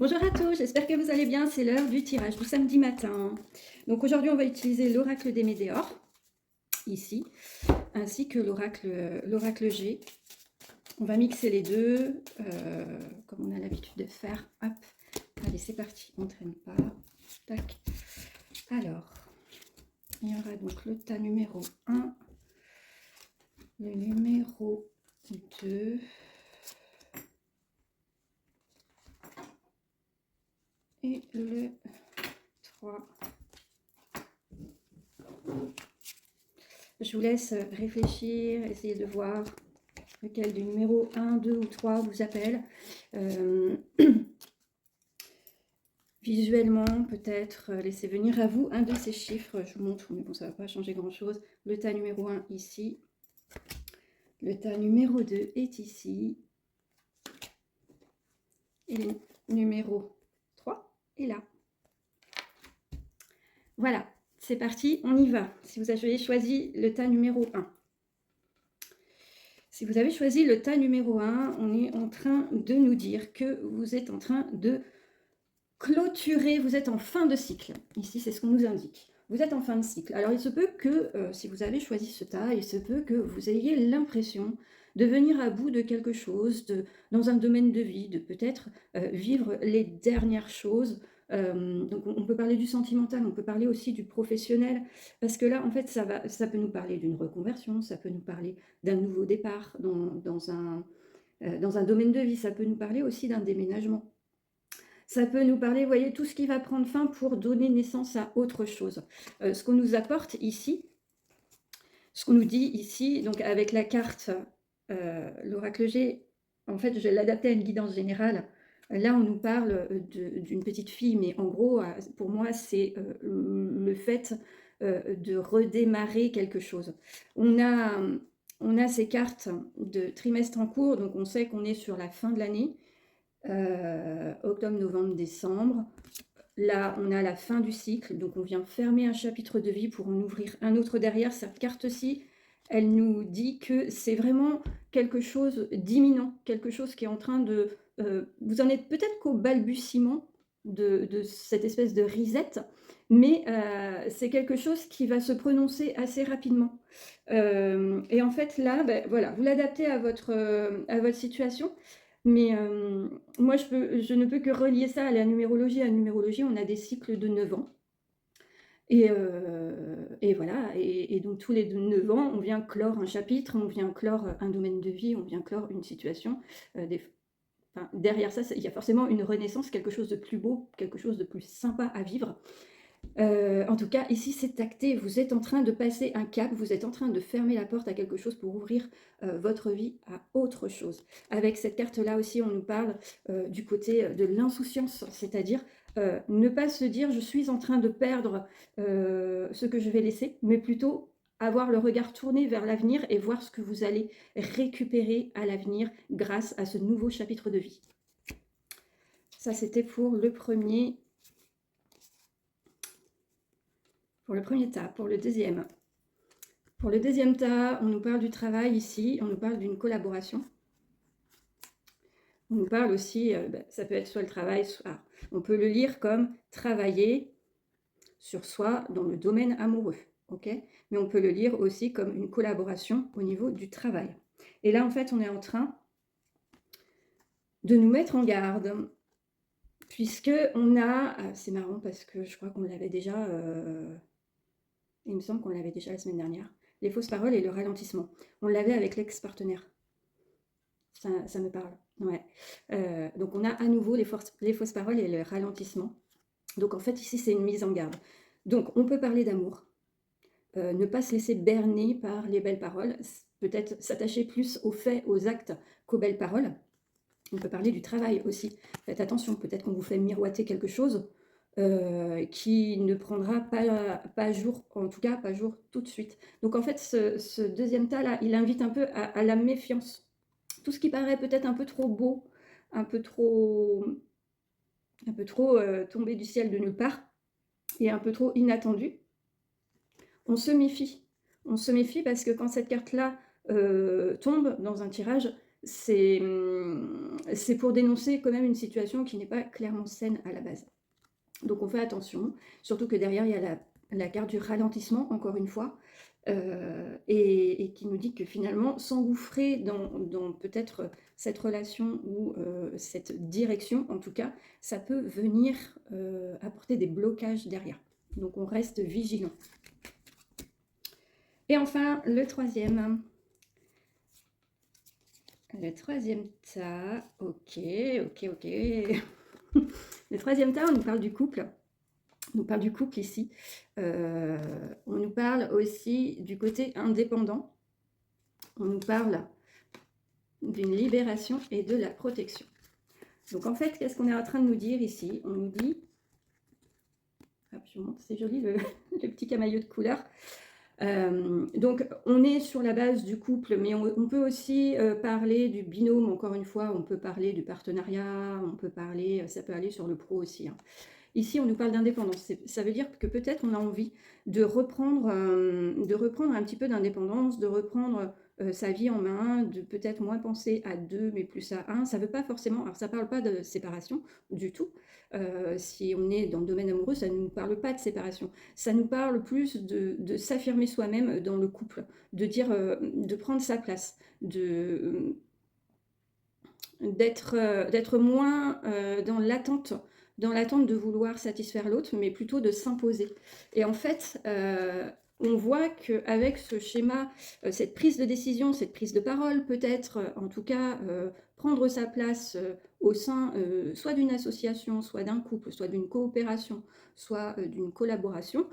Bonjour à tous, j'espère que vous allez bien. C'est l'heure du tirage du samedi matin. Donc aujourd'hui, on va utiliser l'oracle des Médéors, ici, ainsi que l'oracle G. On va mixer les deux, comme on a l'habitude de faire. Hop, allez, c'est parti, on ne traîne pas. Tac. Alors, il y aura donc le tas numéro 1, le numéro 2, et le 3. Je vous laisse réfléchir, essayer de voir lequel du numéro 1, 2 ou 3 vous appelle. Visuellement, peut-être, laissez venir à vous un de ces chiffres. Je vous montre, mais bon, ça ne va pas changer grand-chose. Le tas numéro 1 ici. Le tas numéro 2 est ici. Et le numéro 3 est là. Voilà, c'est parti, on y va. Si vous avez choisi le tas numéro 1. Si vous avez choisi le tas numéro 1, on est en train de nous dire que vous êtes en train de clôturer, vous êtes en fin de cycle. Ici, c'est ce qu'on nous indique. Vous êtes en fin de cycle. Alors, il se peut que, si vous avez choisi ce tas, il se peut que vous ayez l'impression de venir à bout de quelque chose, dans un domaine de vie, de peut-être vivre les dernières choses. Donc, on peut parler du sentimental, on peut parler aussi du professionnel, parce que là, en fait, ça peut nous parler d'une reconversion, ça peut nous parler d'un nouveau départ dans un domaine de vie, ça peut nous parler aussi d'un déménagement. Ça peut nous parler, vous voyez, tout ce qui va prendre fin pour donner naissance à autre chose. Ce qu'on nous apporte ici, ce qu'on nous dit ici, donc avec la carte, l'oracle G, en fait, je vais l'adapter à une guidance générale. Là, on nous parle d'une petite fille, mais en gros, pour moi, c'est le fait de redémarrer quelque chose. On a ces cartes de trimestre en cours, donc on sait qu'on est sur la fin de l'année. Octobre, novembre, décembre. Là, on a la fin du cycle, donc on vient fermer un chapitre de vie pour en ouvrir un autre derrière. Cette carte-ci, elle nous dit que c'est vraiment quelque chose d'imminent, quelque chose qui est en train de... vous en êtes peut-être qu'au balbutiement de cette espèce de reset, mais c'est quelque chose qui va se prononcer assez rapidement. Et en fait, là, ben, voilà, vous l'adaptez à votre situation. Mais moi, je ne peux que relier ça à la numérologie. À la numérologie, on a des cycles de 9 ans. Et voilà, et donc tous les 9 ans, on vient clore un chapitre, on vient clore un domaine de vie, on vient clore une situation. Enfin, derrière ça, il y a forcément une renaissance, quelque chose de plus beau, quelque chose de plus sympa à vivre. En tout cas, ici, c'est acté. Vous êtes en train de passer un cap, vous êtes en train de fermer la porte à quelque chose pour ouvrir votre vie à autre chose. Avec cette carte-là aussi, on nous parle du côté de l'insouciance, c'est-à-dire ne pas se dire « je suis en train de perdre ce que je vais laisser », mais plutôt avoir le regard tourné vers l'avenir et voir ce que vous allez récupérer à l'avenir grâce à ce nouveau chapitre de vie. Ça, c'était pour le premier tas. Pour le deuxième tas, on nous parle du travail ici, on nous parle d'une collaboration. On nous parle aussi, ça peut être soit le travail, soit... on peut le lire comme travailler sur soi dans le domaine amoureux, ok? Mais on peut le lire aussi comme une collaboration au niveau du travail. Et là, en fait, on est en train de nous mettre en garde, puisque on a... c'est marrant parce que je crois qu'on l'avait déjà... il me semble qu'on l'avait déjà la semaine dernière. Les fausses paroles et le ralentissement. On l'avait avec l'ex-partenaire. Ça me parle. Ouais. Donc on a à nouveau les fausses paroles et le ralentissement. Donc en fait ici c'est une mise en garde. Donc on peut parler d'amour. Ne pas se laisser berner par les belles paroles. Peut-être s'attacher plus aux faits, aux actes qu'aux belles paroles. On peut parler du travail aussi. Faites attention, peut-être qu'on vous fait miroiter quelque chose qui ne prendra pas jour, en tout cas pas jour tout de suite. Donc en fait, ce deuxième tas-là, il invite un peu à la méfiance. Tout ce qui paraît peut-être un peu trop beau, un peu trop tombé du ciel de nulle part, et un peu trop inattendu, on se méfie. On se méfie parce que quand cette carte-là tombe dans un tirage, c'est pour dénoncer quand même une situation qui n'est pas clairement saine à la base. Donc on fait attention, surtout que derrière il y a la carte du ralentissement, encore une fois, et qui nous dit que finalement, s'engouffrer dans peut-être cette relation ou cette direction, en tout cas, ça peut venir apporter des blocages derrière. Donc on reste vigilant. Et enfin, le troisième. Le troisième tas, ok. Le troisième tas, on nous parle du couple. On nous parle du couple ici. On nous parle aussi du côté indépendant. On nous parle d'une libération et de la protection. Donc en fait, qu'est-ce qu'on est en train de nous dire ici? On nous dit... Hop, je vous montre, c'est joli le petit camailleux de couleur. Donc on est sur la base du couple, mais on peut aussi parler du binôme, encore une fois, on peut parler du partenariat, on peut parler, ça peut aller sur le pro aussi, hein. Ici, on nous parle d'indépendance. Ça veut dire que peut-être on a envie de reprendre un petit peu d'indépendance, de reprendre sa vie en main, de peut-être moins penser à deux, mais plus à un. Ça veut pas forcément... Alors, ça ne parle pas de séparation du tout. Si on est dans le domaine amoureux, ça ne nous parle pas de séparation. Ça nous parle plus de s'affirmer soi-même dans le couple, de dire, de prendre sa place, d'être moins dans l'attente de vouloir satisfaire l'autre, mais plutôt de s'imposer. Et en fait, on voit qu'avec ce schéma, cette prise de décision, cette prise de parole, peut-être, en tout cas, prendre sa place au sein soit d'une association, soit d'un couple, soit d'une coopération, soit d'une collaboration,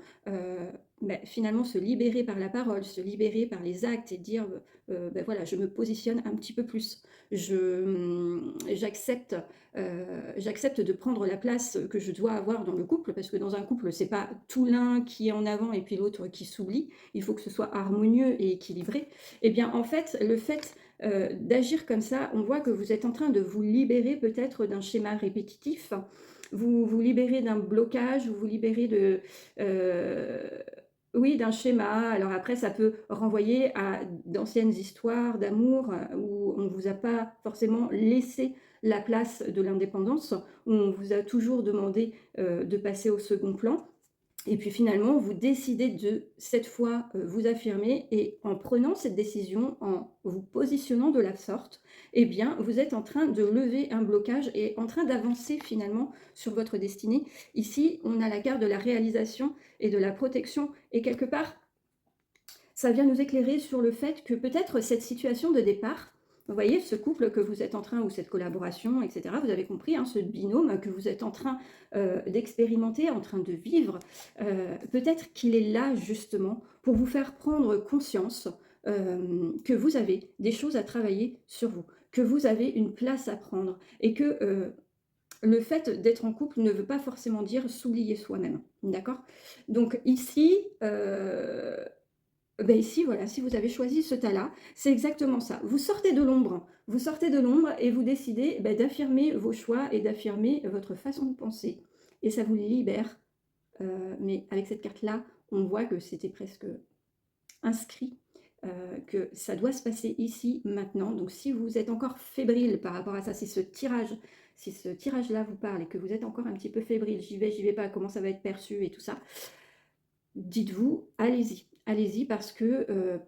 finalement se libérer par la parole, se libérer par les actes et dire, voilà, je me positionne un petit peu plus, j'accepte de prendre la place que je dois avoir dans le couple, parce que dans un couple, c'est pas tout l'un qui est en avant et puis l'autre qui s'oublie, il faut que ce soit harmonieux et équilibré. Et bien en fait, le fait d'agir comme ça, on voit que vous êtes en train de vous libérer peut-être d'un schéma répétitif, vous vous libérez d'un blocage, vous vous libérez de... oui, d'un schéma. Alors après, ça peut renvoyer à d'anciennes histoires d'amour où on ne vous a pas forcément laissé la place de l'indépendance, où on vous a toujours demandé de passer au second plan. Et puis finalement, vous décidez de, cette fois, vous affirmer, et en prenant cette décision, en vous positionnant de la sorte, eh bien, vous êtes en train de lever un blocage et en train d'avancer finalement sur votre destinée. Ici, on a la carte de la réalisation et de la protection, et quelque part, ça vient nous éclairer sur le fait que peut-être cette situation de départ, vous voyez, ce couple que vous êtes en train, ou cette collaboration, etc., vous avez compris, hein, ce binôme que vous êtes en train d'expérimenter, en train de vivre, peut-être qu'il est là justement pour vous faire prendre conscience que vous avez des choses à travailler sur vous, que vous avez une place à prendre, et que le fait d'être en couple ne veut pas forcément dire s'oublier soi-même, d'accord? Donc ici... ici, voilà, si vous avez choisi ce tas-là, c'est exactement ça. Vous sortez de l'ombre et vous décidez d'affirmer vos choix et d'affirmer votre façon de penser. Et ça vous libère. Mais avec cette carte-là, on voit que c'était presque inscrit, que ça doit se passer ici, maintenant. Donc si vous êtes encore fébrile par rapport à ça, si ce tirage-là vous parle et que vous êtes encore un petit peu fébrile, j'y vais pas, comment ça va être perçu et tout ça, dites-vous, allez-y. Allez-y, parce que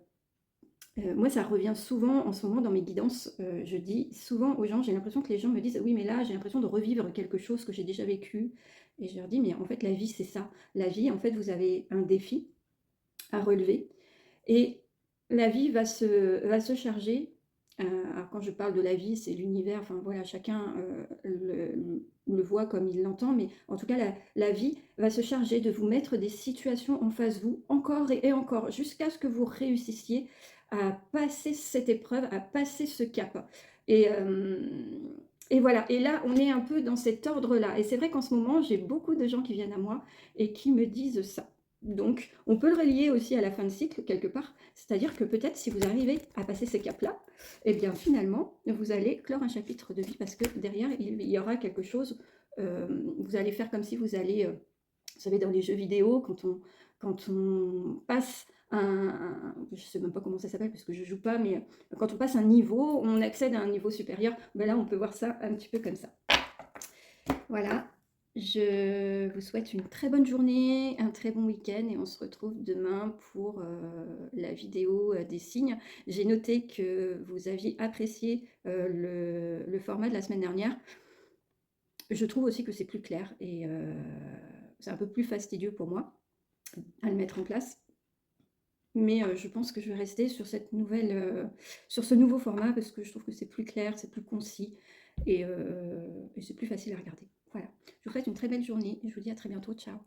moi, ça revient souvent en ce moment dans mes guidances. Je dis souvent aux gens, j'ai l'impression que les gens me disent « Oui, mais là, j'ai l'impression de revivre quelque chose que j'ai déjà vécu. » Et je leur dis « Mais en fait, la vie, c'est ça. La vie, en fait, vous avez un défi à relever. Et la vie va se charger. Alors, quand je parle de la vie, c'est l'univers. Enfin, voilà, chacun le voit comme il l'entend. Mais en tout cas, la vie va se charger de vous mettre des situations en face de vous, encore et encore, jusqu'à ce que vous réussissiez à passer cette épreuve, à passer ce cap. Et voilà, et là, on est un peu dans cet ordre-là. Et c'est vrai qu'en ce moment, j'ai beaucoup de gens qui viennent à moi et qui me disent ça. Donc, on peut le relier aussi à la fin de cycle, quelque part. C'est-à-dire que peut-être, si vous arrivez à passer ce cap-là, eh bien, finalement, vous allez clore un chapitre de vie, parce que derrière, il y aura quelque chose. Vous allez faire comme si vous allez... vous savez, dans les jeux vidéo, quand on passe je sais même pas comment ça s'appelle parce que je joue pas, mais quand on passe un niveau, on accède à un niveau supérieur. Ben là, on peut voir ça un petit peu comme ça. Voilà, je vous souhaite une très bonne journée, un très bon week-end et on se retrouve demain pour la vidéo des signes. J'ai noté que vous aviez apprécié le format de la semaine dernière. Je trouve aussi que c'est plus clair et c'est un peu plus fastidieux pour moi à le mettre en place. Mais je pense que je vais rester sur cette sur ce nouveau format parce que je trouve que c'est plus clair, c'est plus concis et c'est plus facile à regarder. Voilà. Je vous souhaite une très belle journée et je vous dis à très bientôt. Ciao.